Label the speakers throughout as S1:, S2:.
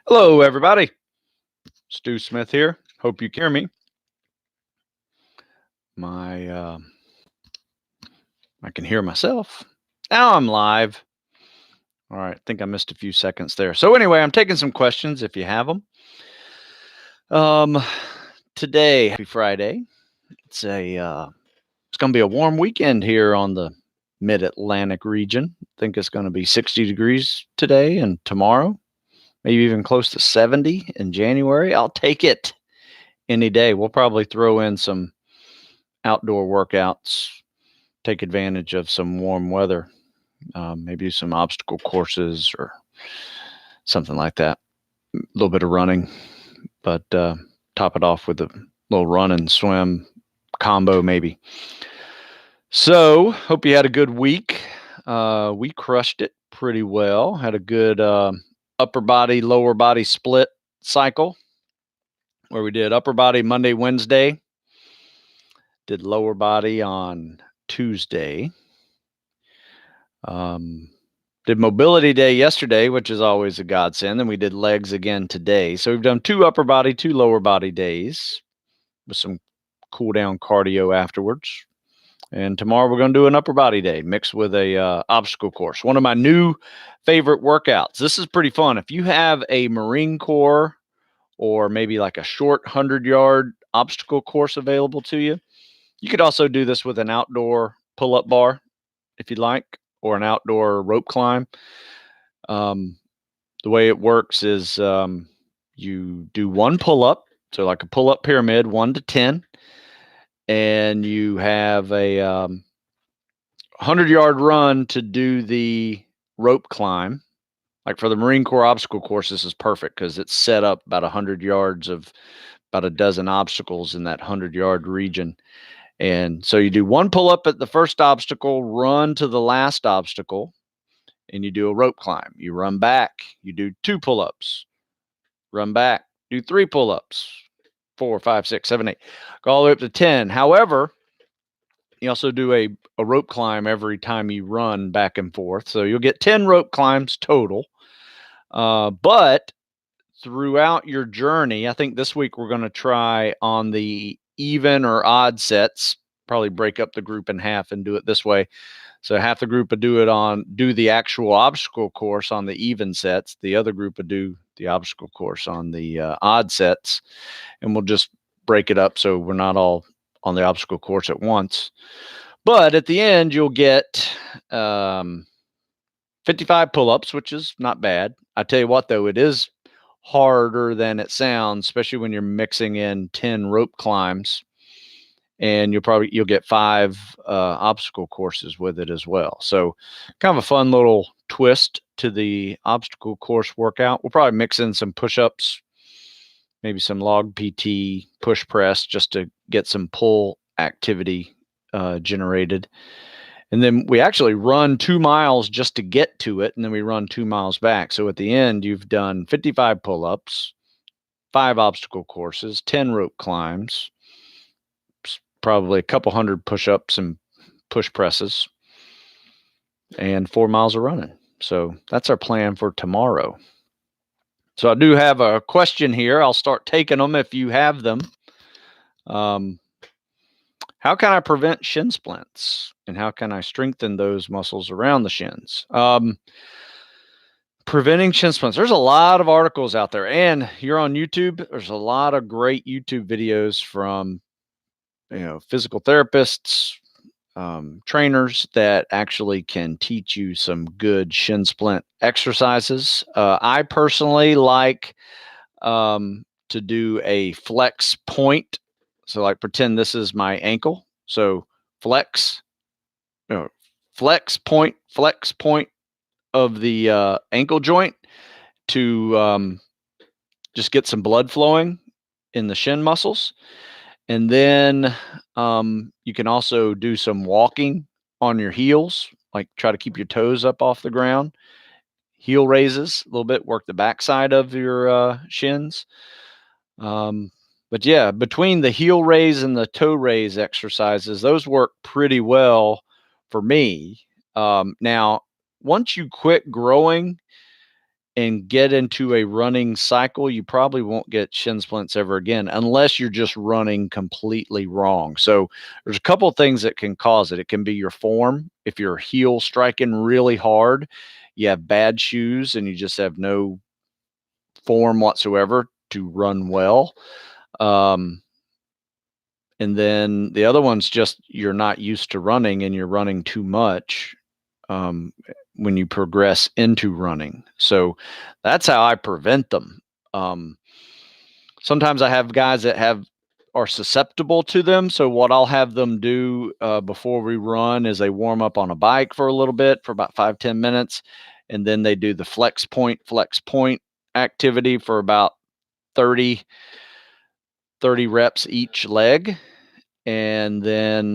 S1: Hello, everybody. Stu Smith here. Hope you can hear me. I can hear myself. Now I'm live. All right. I think I missed a few seconds there. So anyway, I'm taking some questions if you have them. Today, happy Friday. It's going to be a warm weekend here on the Mid-Atlantic region. I think it's going to be 60 degrees today and tomorrow, maybe even close to 70 in January. I'll take it any day. We'll probably throw in some outdoor workouts, take advantage of some warm weather, maybe some obstacle courses or something like that. A little bit of running, but top it off with a little run and swim combo, maybe. So, hope you had a good week. We crushed it pretty well. Had a good upper body, lower body split cycle where we did upper body Monday, Wednesday, did lower body on Tuesday. Did mobility day yesterday, which is always a godsend. Then we did legs again today. So we've done 2 upper body, 2 lower body days with some cool down cardio afterwards. And tomorrow we're going to do an upper body day mixed with a obstacle course. One of my new favorite workouts. This is pretty fun. If you have a Marine Corps or maybe like a short 100-yard obstacle course available to you, you could also do this with an outdoor pull-up bar if you'd like, or an outdoor rope climb. The way it works is you do 1 pull-up, so like a pull-up pyramid, 1 to 10, and you have a 100-yard run to do the rope climb. Like for the Marine Corps obstacle course, this is perfect because it's set up about 100 yards of about a dozen obstacles in that 100-yard region. And so you do 1 pull-up at the first obstacle, run to the last obstacle, and you do a rope climb. You run back, you do 2 pull-ups, run back, do 3 pull-ups, 4, 5, 6, 7, 8, go all the way up to 10. However, you also do a rope climb every time you run back and forth. So you'll get 10 rope climbs total. But throughout your journey, I think this week we're going to try on the even or odd sets, probably break up the group in half and do it this way. So half the group would do the actual obstacle course on the even sets. The other group would do the obstacle course on the odd sets. And we'll just break it up so we're not all on the obstacle course at once. But at the end, you'll get 55 pull-ups, which is not bad. I tell you what, though, it is harder than it sounds, especially when you're mixing in 10 rope climbs. And you'll get 5 obstacle courses with it as well. So kind of a fun little twist to the obstacle course workout. We'll probably mix in some push-ups, maybe some log PT, push press, just to get some pull activity generated. And then we actually run 2 miles just to get to it, and then we run 2 miles back. So at the end, you've done 55 pull-ups, 5 obstacle courses, 10 rope climbs, probably a couple hundred push-ups and push presses, and 4 miles of running. So that's our plan for tomorrow. So I do have a question here. I'll start taking them if you have them. How can I prevent shin splints? And how can I strengthen those muscles around the shins? Preventing shin splints. There's a lot of articles out there. And you're on YouTube. There's a lot of great YouTube videos from physical therapists, trainers that actually can teach you some good shin splint exercises. I personally like to do a flex point. So like pretend this is my ankle. So flex point of the ankle joint to just get some blood flowing in the shin muscles. And then you can also do some walking on your heels, like try to keep your toes up off the ground. Heel raises a little bit, work the backside of your shins. But yeah, between the heel raise and the toe raise exercises, those work pretty well for me. Now, once you quit growing, and get into a running cycle, you probably won't get shin splints ever again unless you're just running completely wrong. So there's a couple of things that can cause it. It can be your form. If you're heel striking really hard, you have bad shoes and you just have no form whatsoever to run well. And then the other one's just you're not used to running and you're running too much when you progress into running. So that's how I prevent them. Sometimes I have guys that are susceptible to them. So what I'll have them do before we run is they warm up on a bike for a little bit for about 5-10 minutes. And then they do the flex point activity for about 30 reps each leg. And then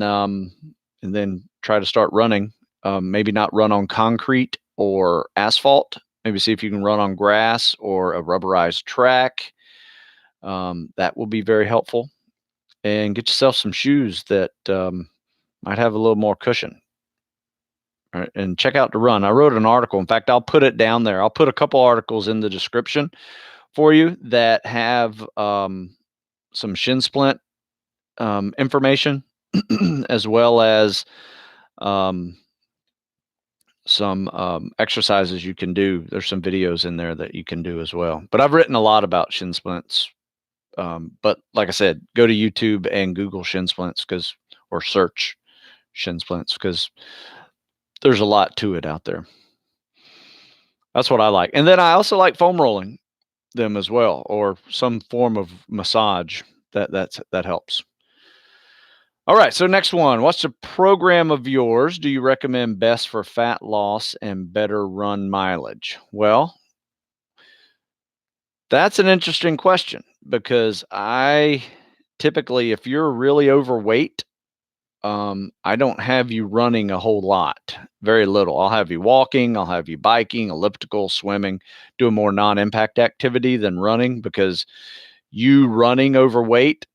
S1: try to start running. Maybe not run on concrete or asphalt. Maybe see if you can run on grass or a rubberized track. That will be very helpful. And get yourself some shoes that might have a little more cushion. All right, and check out the run. I wrote an article. In fact, I'll put it down there. I'll put a couple articles in the description for you that have some shin splint information as well as some exercises you can do. There's some videos in there that you can do as well. But I've written a lot about shin splints. But like I said, go to YouTube and Google shin splints or search shin splints because there's a lot to it out there. That's what I like. And then I also like foam rolling them as well, or some form of massage that helps. All right, so next one. What's the program of yours do you recommend best for fat loss and better run mileage? Well, that's an interesting question because I typically, if you're really overweight, I don't have you running a whole lot, very little. I'll have you walking, I'll have you biking, elliptical, swimming, doing more non-impact activity than running because you running overweight,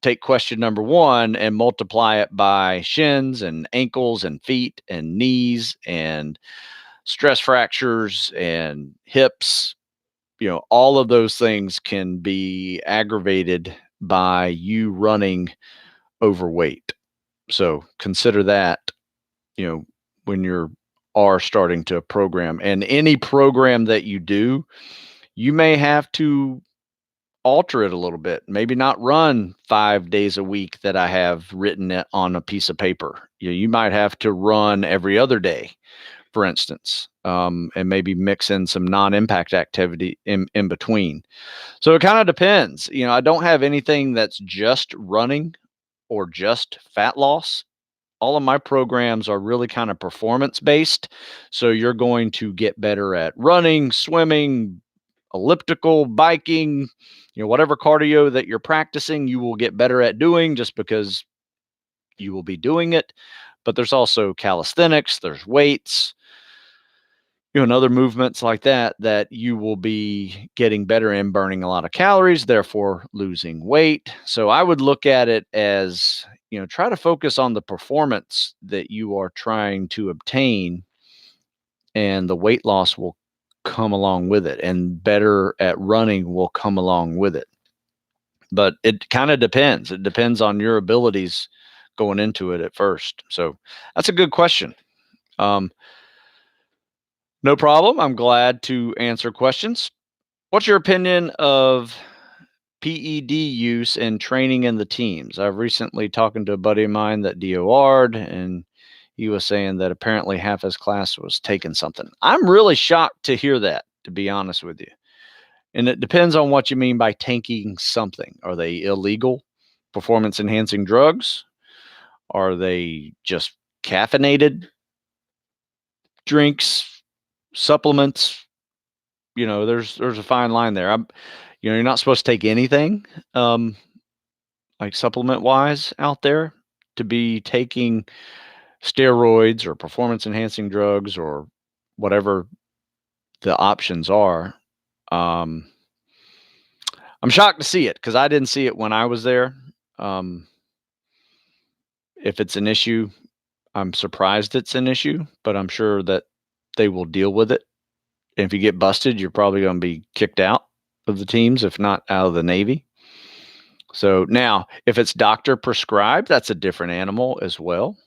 S1: take question number one and multiply it by shins and ankles and feet and knees and stress fractures and hips. All of those things can be aggravated by you running overweight. So consider that, when you're starting to program. And any program that you do, you may have to alter it a little bit. Maybe not run 5 days a week that I have written it on a piece of paper. You might have to run every other day, for instance, and maybe mix in some non-impact activity in between. So it kind of depends. I don't have anything that's just running or just fat loss. All of my programs are really kind of performance based. So you're going to get better at running, swimming, elliptical, biking, whatever cardio that you're practicing, you will get better at doing just because you will be doing it. But there's also calisthenics, there's weights, and other movements like that you will be getting better in, burning a lot of calories, therefore losing weight. So I would look at it as, try to focus on the performance that you are trying to obtain, and the weight loss will come along with it, and better at running will come along with it. But it kind of depends. It depends on your abilities going into it at first. So that's a good question. No problem. I'm glad to answer questions. What's your opinion of PED use and training in the teams? I've recently talking to a buddy of mine that DOR'd, and he was saying that apparently half his class was taking something. I'm really shocked to hear that, to be honest with you. And it depends on what you mean by taking something. Are they illegal performance enhancing drugs? Are they just caffeinated drinks, supplements? There's a fine line there. You're not supposed to take anything like supplement wise out there to be taking steroids or performance enhancing drugs or whatever the options are. I'm shocked to see it because I didn't see it when I was there. If it's an issue, I'm surprised it's an issue, but I'm sure that they will deal with it And if you get busted, you're probably going to be kicked out of the teams, if not out of the Navy. So now, if it's doctor prescribed, that's a different animal as well.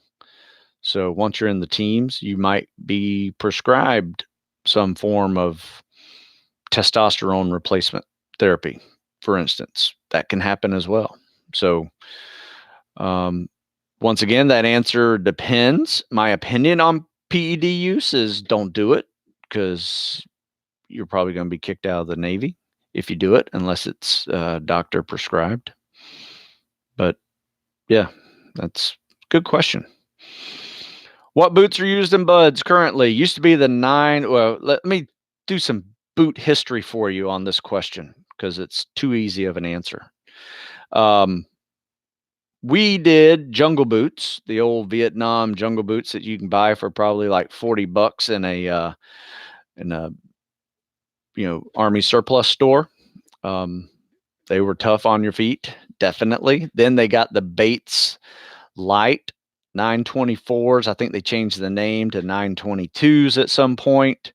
S1: So once you're in the teams, you might be prescribed some form of testosterone replacement therapy, for instance. That can happen as well. So once again, that answer depends. My opinion on PED use is don't do it, because you're probably going to be kicked out of the Navy if you do it, unless it's doctor prescribed. But yeah, that's a good question. What boots are used in buds currently? Used to be the 9. Well, let me do some boot history for you on this question, because it's too easy of an answer. We did jungle boots, the old Vietnam jungle boots that you can buy for probably like $40 in a Army surplus store. They were tough on your feet, definitely. Then they got the Bates Light 924s. I think they changed the name to 922s at some point.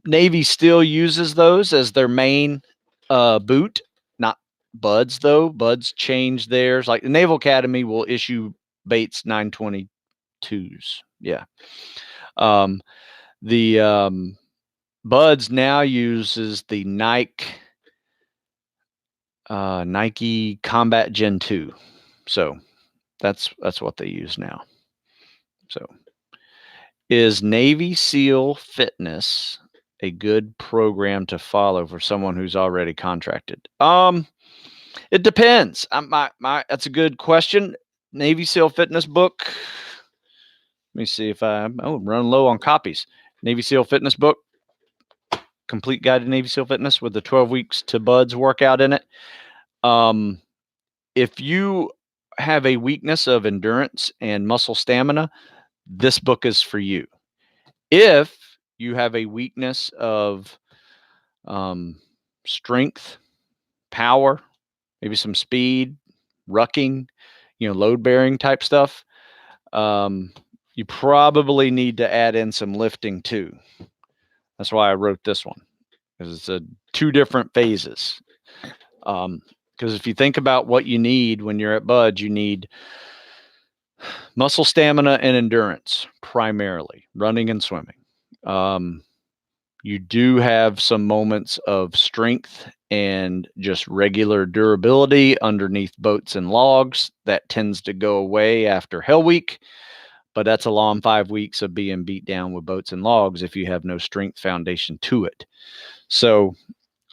S1: Navy still uses those as their main boot, not Buds though. Buds changed theirs. Like the Naval Academy will issue Bates 922s. Yeah. The Buds now uses the Nike Combat Gen 2. So that's what they use now. So is Navy SEAL Fitness a good program to follow for someone who's already contracted? It depends. That's a good question. Navy SEAL Fitness book. Let me see if I'm running low on copies. Navy SEAL Fitness book, Complete Guide to Navy SEAL Fitness, with the 12 weeks to Buds workout in it. If you have a weakness of endurance and muscle stamina, this book is for you. If you have a weakness of strength, power, maybe some speed, rucking, load bearing type stuff, you probably need to add in some lifting too. That's why I wrote this one, because it's 2 different phases. Because if you think about what you need when you're at Buds, you need muscle stamina and endurance, primarily running and swimming. You do have some moments of strength and just regular durability underneath boats and logs. That tends to go away after Hell Week, but that's a long 5 weeks of being beat down with boats and logs if you have no strength foundation to it. So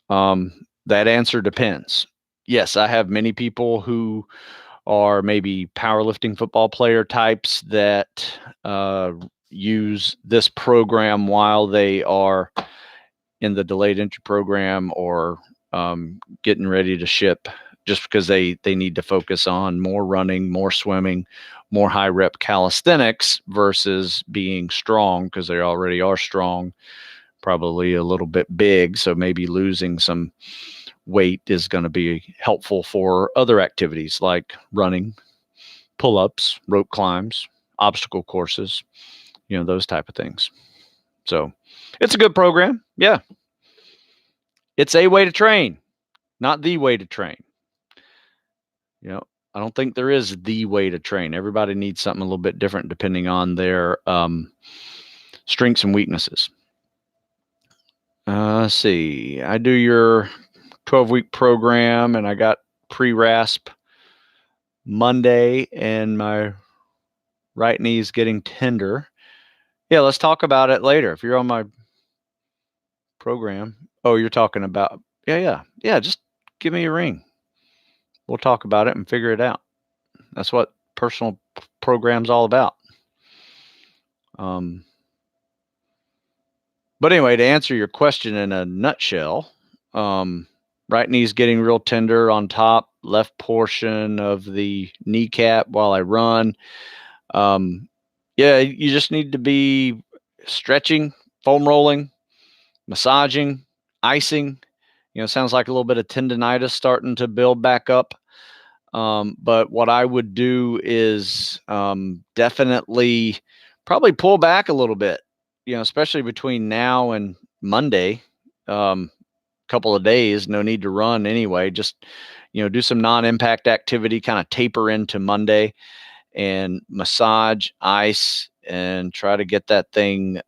S1: that answer depends. Yes, I have many people who are maybe powerlifting football player types that use this program while they are in the delayed entry program or getting ready to ship, just because they need to focus on more running, more swimming, more high rep calisthenics versus being strong, because they already are strong, probably a little bit big. So maybe losing some weight is going to be helpful for other activities like running, pull-ups, rope climbs, obstacle courses, those type of things. So it's a good program. Yeah. It's a way to train, not the way to train. I don't think there is the way to train. Everybody needs something a little bit different depending on their strengths and weaknesses. Let's see. I do your 12-week program, and I got pre-rasp Monday, and my right knee is getting tender. Yeah, let's talk about it later. If you're on my program. Oh, you're talking about, yeah. Just give me a ring. We'll talk about it and figure it out. That's what personal program's all about. But anyway, to answer your question in a nutshell, right knee's getting real tender on top left portion of the kneecap while I run. Yeah, you just need to be stretching, foam rolling, massaging, icing. Sounds like a little bit of tendonitis starting to build back up. But what I would do is definitely probably pull back a little bit especially between now and Monday, couple of days, no need to run anyway. Just, do some non-impact activity, kind of taper into Monday and massage, ice, and try to get that thing,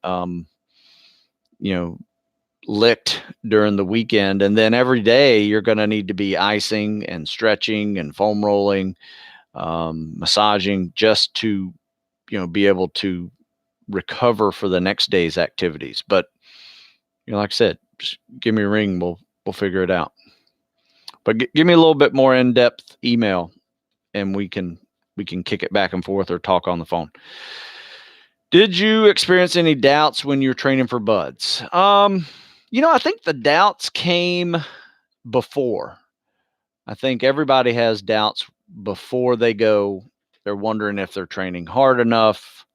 S1: licked during the weekend. And then every day you're going to need to be icing and stretching and foam rolling, massaging, just to, be able to recover for the next day's activities. But, like I said, just give me a ring. We'll figure it out. But give me a little bit more in-depth email, and we can kick it back and forth or talk on the phone. Did you experience any doubts when you're training for buds? I think the doubts came before. I think everybody has doubts before they go. They're wondering if they're training hard enough.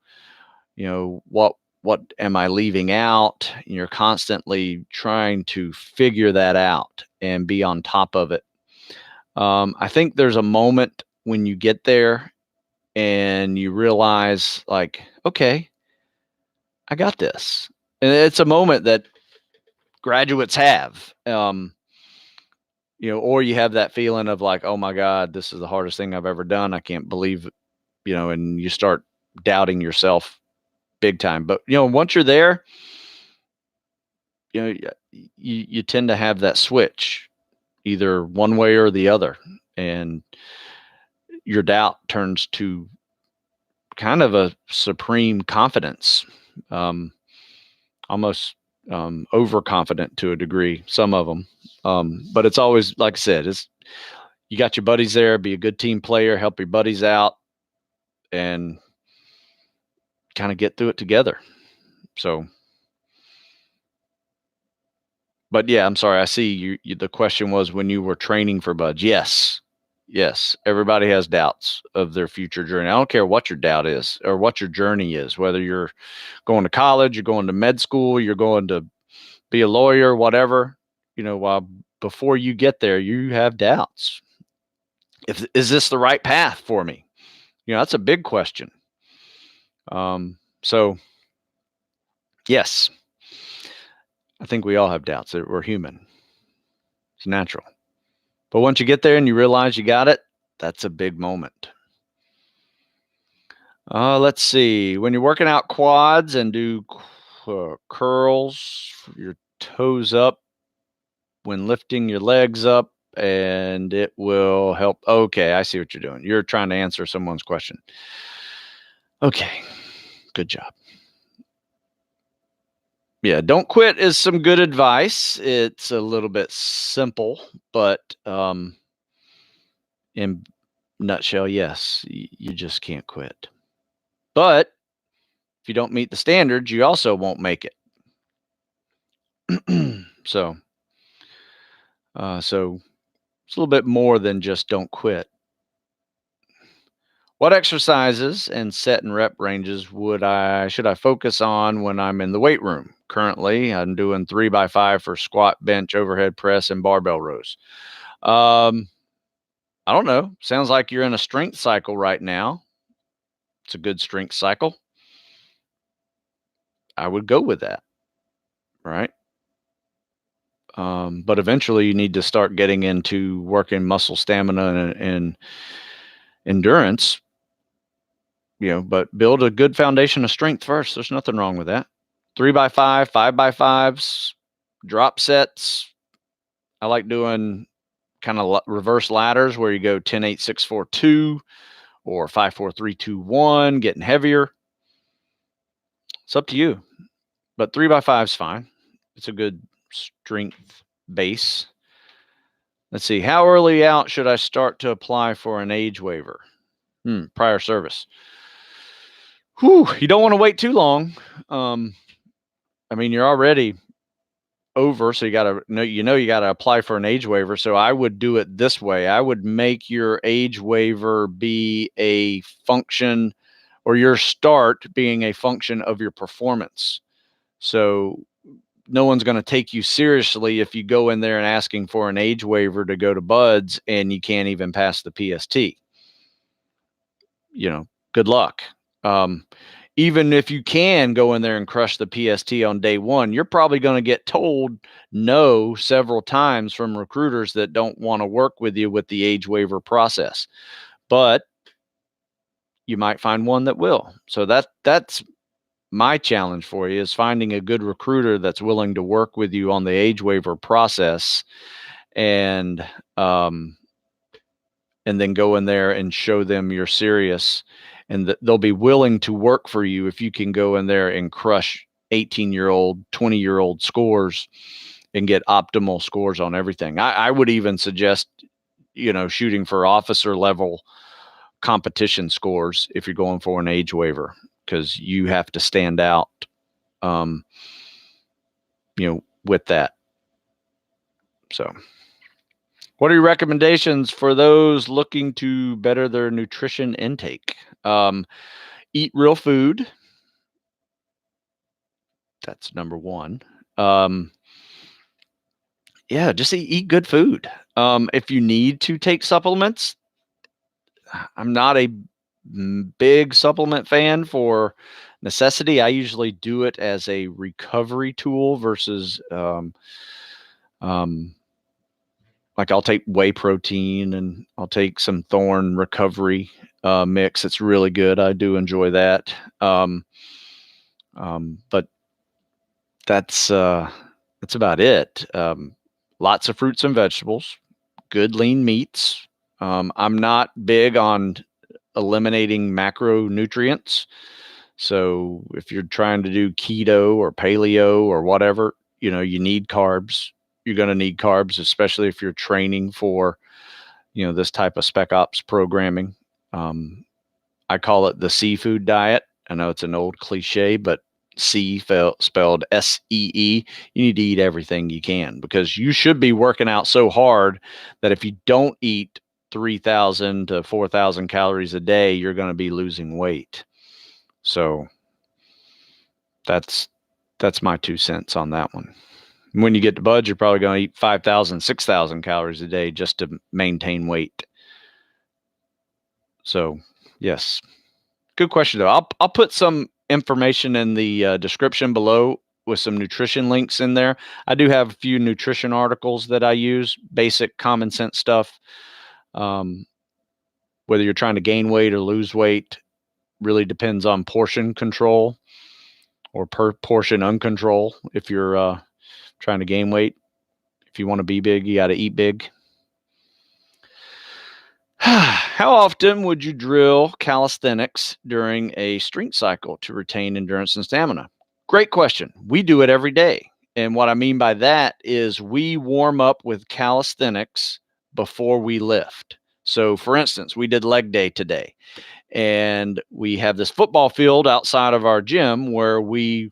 S1: What am I leaving out? You're constantly trying to figure that out and be on top of it. I think there's a moment when you get there and you realize, like, okay, I got this. And it's a moment that graduates have, or you have that feeling of like, oh my God, this is the hardest thing I've ever done. I can't believe, and you start doubting yourself big time. But, once you're there, you tend to have that switch either one way or the other. And your doubt turns to kind of a supreme confidence, almost overconfident to a degree, some of them. But it's always, like I said, you got your buddies there, be a good team player, help your buddies out, and kind of get through it together. So, but yeah, I'm sorry. I see you the question was when you were training for buds. Yes, everybody has doubts of their future journey. I don't care what your doubt is or what your journey is, whether you're going to college, you're going to med school, you're going to be a lawyer, whatever, while before you get there, you have doubts. Is this the right path for me? That's a big question. So yes, I think we all have doubts. We're human. It's natural. But once you get there and you realize you got it, that's a big moment. Let's see. When you're working out quads and do curls, your toes up when lifting your legs up, and it will help. Okay, I see what you're doing. You're trying to answer someone's question. Okay, good job. Yeah, don't quit is some good advice. It's a little bit simple, but in nutshell, yes, you just can't quit. But if you don't meet the standards, you also won't make it. So it's a little bit more than just don't quit. What exercises and set and rep ranges should I focus on when I'm in the weight room? Currently, I'm doing 3x5 for squat, bench, overhead press, and barbell rows. I don't know. Sounds like you're in a strength cycle right now. It's a good strength cycle. I would go with that, right? But eventually you need to start getting into working muscle stamina and endurance, but build a good foundation of strength first. There's nothing wrong with that. 3x5, 5x5s, drop sets. I like doing kind of reverse ladders where you go 10, 8, 6, 4, 2 or 5, 4, 3, 2, 1, getting heavier. It's up to you, but 3x5 is fine. It's a good strength base. Let's see. How early out should I start to apply for an age waiver? Prior service. You don't want to wait too long. You're already over, so you got to know, you got to apply for an age waiver. So I would do it this way. I would make your age waiver be a function, or your start being a function of your performance. So no one's going to take you seriously if you go in there and asking for an age waiver to go to buds and you can't even pass the PST. Good luck. even if you can go in there and crush the PST on day one, you're probably going to get told no several times from recruiters that don't want to work with you with the age waiver process. But you might find one that will. So that's my challenge for you, is finding a good recruiter that's willing to work with you on the age waiver process, and then go in there and show them you're serious, and that they'll be willing to work for you if you can go in there and crush 18-year-old, 20-year-old scores and get optimal scores on everything. I would even suggest, shooting for officer level competition scores if you're going for an age waiver, because you have to stand out, with that. So, what are your recommendations for those looking to better their nutrition intake? Eat real food. That's number one. Just eat good food. If you need to take supplements, I'm not a big supplement fan for necessity. I usually do it as a recovery tool versus like I'll take whey protein and I'll take some Thorne recovery mix. It's really good. I do enjoy that. But that's about it. Lots of fruits and vegetables, good lean meats. I'm not big on eliminating macronutrients. So if you're trying to do keto or paleo or whatever, you need carbs. You're going to need carbs, especially if you're training for, this type of spec ops programming. I call it the seafood diet. I know it's an old cliche, but spelled SEE. You need to eat everything you can, because you should be working out so hard that if you don't eat 3,000 to 4,000 calories a day, you're going to be losing weight. So that's my 2 cents on that one. When you get to buds, you're probably going to eat 5,000, 6,000 calories a day just to maintain weight. So, yes. Good question, though. I'll put some information in the description below with some nutrition links in there. I do have a few nutrition articles that I use, basic common sense stuff. Whether you're trying to gain weight or lose weight really depends on portion control or per portion uncontrol. If you're trying to gain weight, if you want to be big, you got to eat big. How often would you drill calisthenics during a strength cycle to retain endurance and stamina? Great question. We do it every day. And what I mean by that is we warm up with calisthenics before we lift. So, for instance, we did leg day today, and we have this football field outside of our gym where we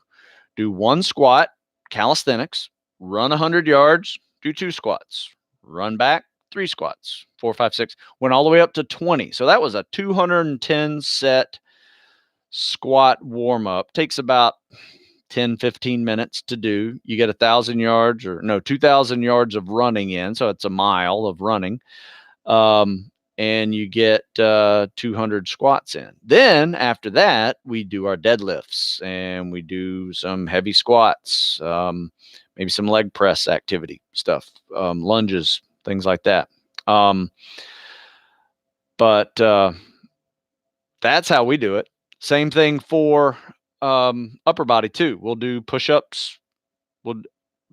S1: do one squat, calisthenics, run 100 yards, do 2 squats, run back, 3 squats, 4, 5, 6, went all the way up to 20. So that was a 210 set squat warm up. Takes about 10, 15 minutes to do. You get 2,000 yards of running in. So it's a mile of running. And you get 200 squats in. Then after that, we do our deadlifts and we do some heavy squats, maybe some leg press activity stuff, lunges, things like that. But that's how we do it. Same thing for upper body too. We'll do push-ups,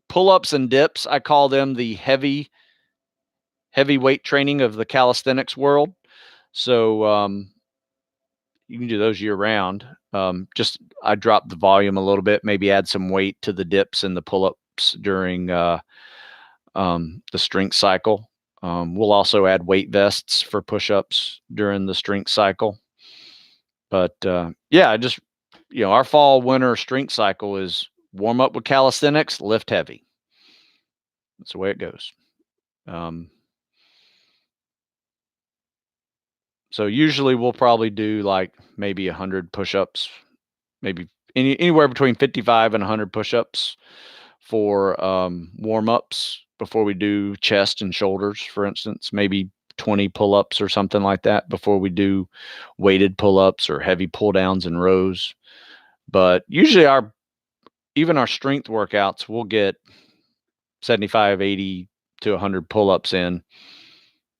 S1: pull-ups and dips. I call them the heavy weight training of the calisthenics world. So you can do those year round. I drop the volume a little bit, maybe add some weight to the dips and the pull-ups during the strength cycle. We'll also add weight vests for push-ups during the strength cycle. But our fall winter strength cycle is warm up with calisthenics, lift heavy. That's the way it goes. So usually we'll probably do like maybe 100 push-ups, maybe anywhere between 55 and 100 push-ups for warm-ups before we do chest and shoulders, for instance. Maybe 20 pull-ups or something like that before we do weighted pull-ups or heavy pull-downs and rows. But usually even our strength workouts, we'll get 75, 80 to 100 pull-ups in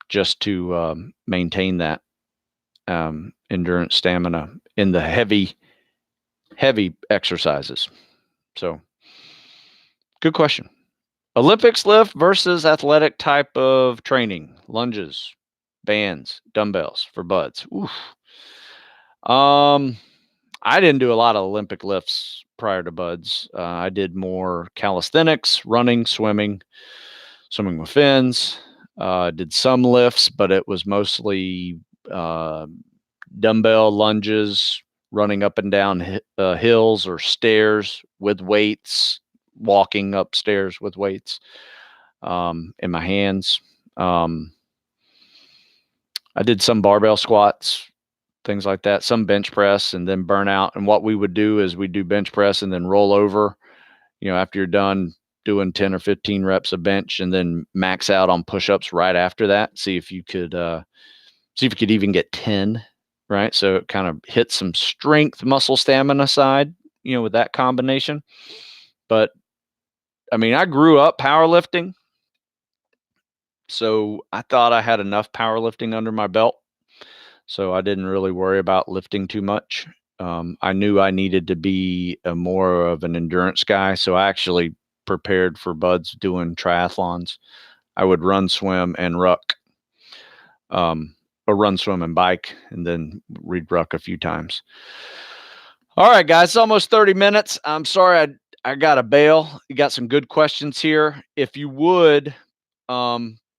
S1: just to maintain that endurance stamina in the heavy exercises. So good question. Olympics lift versus athletic type of training, lunges, bands, dumbbells for buds. Oof. I didn't do a lot of Olympic lifts prior to buds. I did more calisthenics, running, swimming with fins. Did some lifts, but it was mostly dumbbell lunges, running up and down hills or stairs with weights, walking upstairs with weights in my hands. I did some barbell squats, things like that, some bench press, and then burnout. And what we would do is we do bench press and then roll over, after you're done doing 10 or 15 reps of bench, and then max out on push-ups right after that. See if you could even get 10, right? So it kind of hits some strength, muscle stamina side, with that combination. But I mean, I grew up powerlifting, so I thought I had enough powerlifting under my belt. So I didn't really worry about lifting too much. I knew I needed to be more of an endurance guy. So I actually prepared for buds doing triathlons. I would run, swim, and ruck, or run, swim, and bike, and then read ruck a few times. All right, guys, it's almost 30 minutes. I'm sorry I got to bail. You got some good questions here. If you would,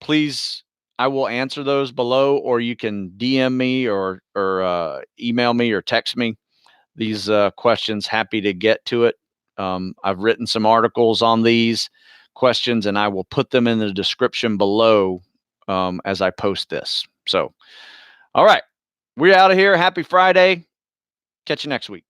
S1: please, I will answer those below, or you can DM me or email me or text me these questions. Happy to get to it. I've written some articles on these questions, and I will put them in the description below as I post this. So, all right, we're out of here. Happy Friday. Catch you next week.